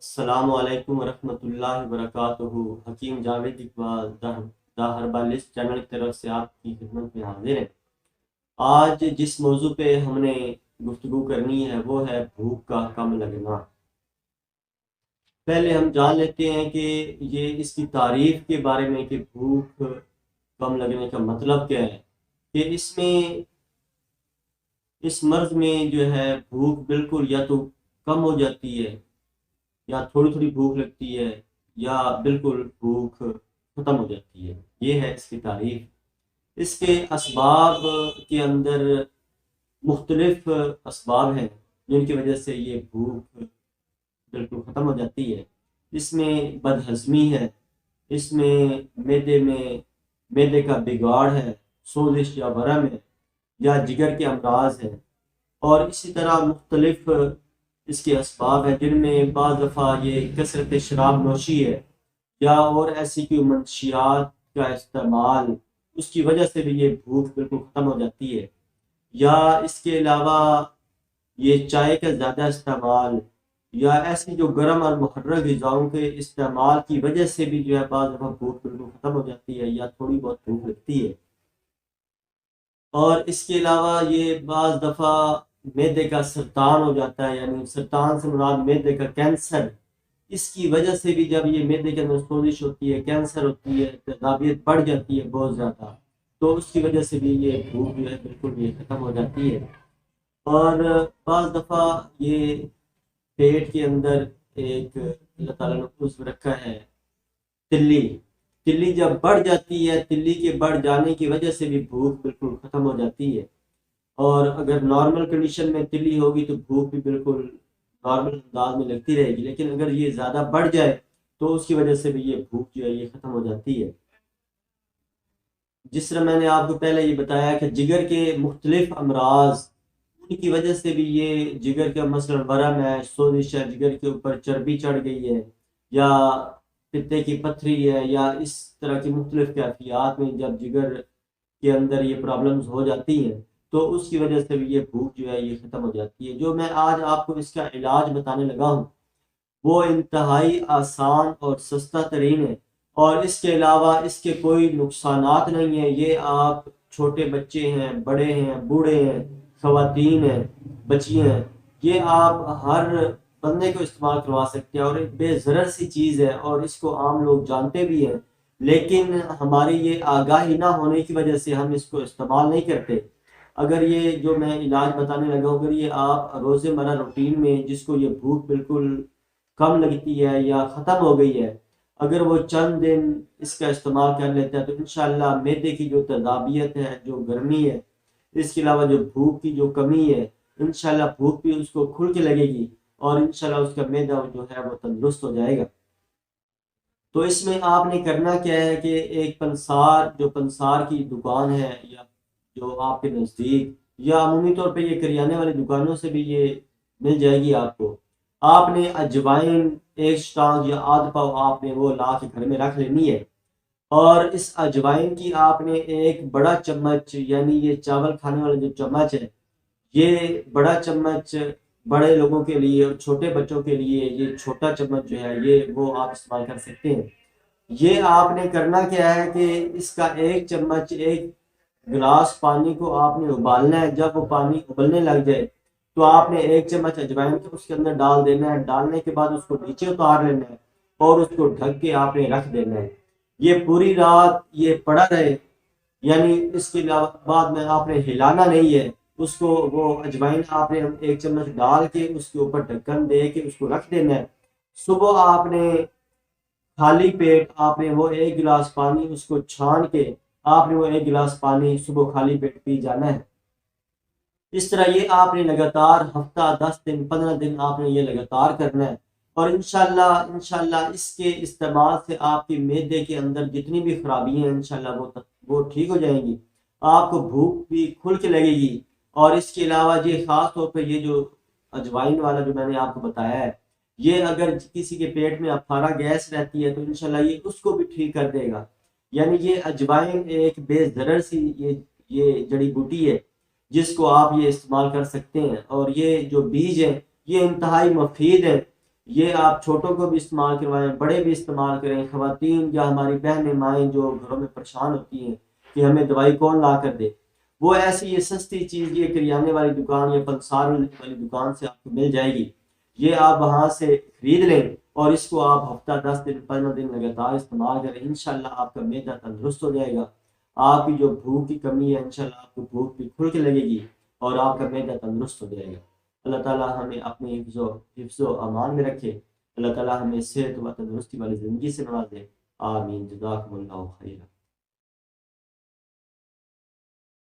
السلام علیکم ورحمۃ اللہ وبرکاتہ۔ حکیم جاوید اقبال دا ہربالسٹ چینل کی طرف سے آپ کی خدمت میں حاضر ہیں۔ آج جس موضوع پہ ہم نے گفتگو کرنی ہے وہ ہے بھوک کا کم لگنا۔ پہلے ہم جان لیتے ہیں کہ یہ اس کی تعریف کے بارے میں کہ بھوک کم لگنے کا مطلب کیا ہے، کہ اس مرض میں جو ہے بھوک بالکل یا تو کم ہو جاتی ہے، یا تھوڑی تھوڑی بھوک لگتی ہے، یا بالکل بھوک ختم ہو جاتی ہے۔ یہ ہے اس کی تعریف۔ اس کے اسباب کے اندر مختلف اسباب ہیں جن کی وجہ سے یہ بھوک بالکل ختم ہو جاتی ہے۔ اس میں بد ہضمی ہے، اس میں میدے کا بگاڑ ہے، سوزش یا ورم ہے، یا جگر کے امراض ہیں، اور اسی طرح مختلف اس کے اسباب ہیں جن میں بعض دفعہ یہ کثرت شراب نوشی ہے، یا اور ایسی کوئی منشیات کا استعمال، اس کی وجہ سے بھی یہ بھوک بالکل ختم ہو جاتی ہے۔ یا اس کے علاوہ یہ چائے کا زیادہ استعمال، یا ایسی جو گرم اور محرک غذاؤں کے استعمال کی وجہ سے بھی جو ہے بعض دفعہ بھوک بالکل ختم ہو جاتی ہے، یا تھوڑی بہت بھوک لگتی ہے۔ اور اس کے علاوہ یہ بعض دفعہ معدے کا سرطان ہو جاتا ہے، یعنی سرطان سے مراد معدے کا کینسر۔ اس کی وجہ سے بھی جب یہ معدے کے اندر سوزش ہوتی ہے، کینسر ہوتی ہے، تیزابیت بڑھ جاتی ہے بہت زیادہ، تو اس کی وجہ سے بھی یہ بھوک جو ہے بالکل یہ ختم ہو جاتی ہے۔ اور بعض دفعہ یہ پیٹ کے اندر ایک اللہ تعالیٰ نے عضو رکھا ہے، تلی۔ تلی جب بڑھ جاتی ہے، تلی کے بڑھ جانے کی وجہ سے بھی بھوک بالکل ختم ہو جاتی ہے۔ اور اگر نارمل کنڈیشن میں تلی ہوگی تو بھوک بھی بالکل نارمل انداز میں لگتی رہے گی، لیکن اگر یہ زیادہ بڑھ جائے تو اس کی وجہ سے بھی یہ بھوک جو ہے یہ ختم ہو جاتی ہے۔ جس طرح میں نے آپ کو پہلے یہ بتایا کہ جگر کے مختلف امراض، ان کی وجہ سے بھی یہ جگر کا مثلا ورم ہے، سوزش ہے، جگر کے اوپر چربی چڑھ گئی ہے، یا پتے کی پتھری ہے، یا اس طرح کی مختلف کیفیات میں جب جگر کے اندر یہ پرابلمز ہو جاتی ہیں تو اس کی وجہ سے بھی یہ بھوک جو ہے یہ ختم ہو جاتی ہے۔ جو میں آج آپ کو اس کا علاج بتانے لگا ہوں وہ انتہائی آسان اور سستا ترین ہے، اور اس کے علاوہ اس کے کوئی نقصانات نہیں ہیں۔ یہ آپ چھوٹے بچے ہیں، بڑے ہیں، بوڑھے ہیں، خواتین ہیں، بچیاں ہیں، یہ آپ ہر بندے کو استعمال کروا سکتے ہیں، اور ایک بے ضرر سی چیز ہے، اور اس کو عام لوگ جانتے بھی ہیں، لیکن ہماری یہ آگاہی نہ ہونے کی وجہ سے ہم اس کو استعمال نہیں کرتے۔ اگر یہ جو میں علاج بتانے لگا ہوں، اگر یہ آپ روزمرہ روٹین میں جس کو یہ بھوک بالکل کم لگتی ہے یا ختم ہو گئی ہے، اگر وہ چند دن اس کا استعمال کر لیتا ہے تو انشاءاللہ معدے کی جو تذابیت ہے، جو گرمی ہے، اس کے علاوہ جو بھوک کی جو کمی ہے، انشاءاللہ بھوک بھی اس کو کھل کے لگے گی، اور انشاءاللہ اس کا معدہ جو ہے وہ تندرست ہو جائے گا۔ تو اس میں آپ نے کرنا کیا ہے کہ ایک پنسار کی دکان ہے، یا جو آپ کے نزدیک، یا عمومی طور پہ یہ کریانے والی دکانوں سے بھی یہ مل جائے گی آپ کو، آپ نے اجوائن ایک شٹانگ یا آدھ پاؤ آپ نے وہ لا کے گھر میں رکھ لینی ہے۔ اور اس اجوائن کی آپ نے ایک بڑا چمچ، یعنی یہ چاول کھانے والا جو چمچ ہے، یہ بڑا چمچ بڑے لوگوں کے لیے، اور چھوٹے بچوں کے لیے یہ چھوٹا چمچ جو ہے یہ وہ آپ استعمال کر سکتے ہیں۔ یہ آپ نے کرنا کیا ہے کہ اس کا ایک چمچ ایک گلاس پانی کو آپ نے ابالنا ہے۔ جب وہ پانی ابلنے لگ جائے تو آپ نے ایک چمچ اجوائن کو اس کے اندر ڈال دینا ہے۔ ڈالنے کے بعد اس کو نیچے اتار لینا ہے، اور اس کو ڈھک کے آپ نے رکھ دینا ہے۔ یہ پوری رات یہ پڑا رہے، یعنی اس کے بعد میں آپ نے ہلانا نہیں ہے اس کو۔ وہ اجوائن آپ نے ایک چمچ ڈال کے اس کے اوپر ڈھکن دے کے اس کو رکھ دینا ہے۔ صبح آپ نے خالی پیٹ آپ نے وہ ایک گلاس پانی اس کو چھان کے آپ نے وہ ایک گلاس پانی صبح خالی پیٹ پی جانا ہے۔ اس طرح یہ آپ نے لگاتار ہفتہ، 10 دن، 15 دن آپ نے یہ لگاتار کرنا ہے، اور انشاءاللہ اس کے استعمال سے آپ کی معدے کے اندر جتنی بھی خرابی ہیں انشاءاللہ وہ ٹھیک ہو جائیں گی، آپ کو بھوک بھی کھل کے لگے گی۔ اور اس کے علاوہ یہ خاص طور پہ یہ جو اجوائن والا جو میں نے آپ کو بتایا ہے، یہ اگر کسی کے پیٹ میں افارہ گیس رہتی ہے تو انشاءاللہ یہ اس کو بھی ٹھیک کر دے گا۔ یعنی یہ اجوائن ایک بے ضرر سی یہ جڑی بوٹی ہے جس کو آپ یہ استعمال کر سکتے ہیں، اور یہ جو بیج ہیں یہ انتہائی مفید ہیں۔ یہ آپ چھوٹوں کو بھی استعمال کروائیں، بڑے بھی استعمال کریں، خواتین یا ہماری بہنیں مائیں جو گھروں میں پریشان ہوتی ہیں کہ ہمیں دوائی کون لا کر دے، وہ ایسی یہ سستی چیز یہ کریانے والی دکان یا پنسار والی دکان سے آپ کو مل جائے گی، یہ آپ وہاں سے خرید لیں اور اس کو آپ ہفتہ 10 دن 15 دن لگاتار استعمال کریں، انشاءاللہ آپ کا معدہ تندرست ہو جائے گا، آپ کی جو بھوک کی کمی ہے انشاءاللہ آپ کو بھوک بھی کھل کے لگے گی اور آپ کا معدہ تندرست ہو جائے گا۔ اللہ تعالیٰ ہمیں اپنے حفظ و امان میں رکھے، اللہ تعالیٰ ہمیں صحت و تندرستی والی زندگی سے نوازے، آمین، جزاکم اللہ خیرا۔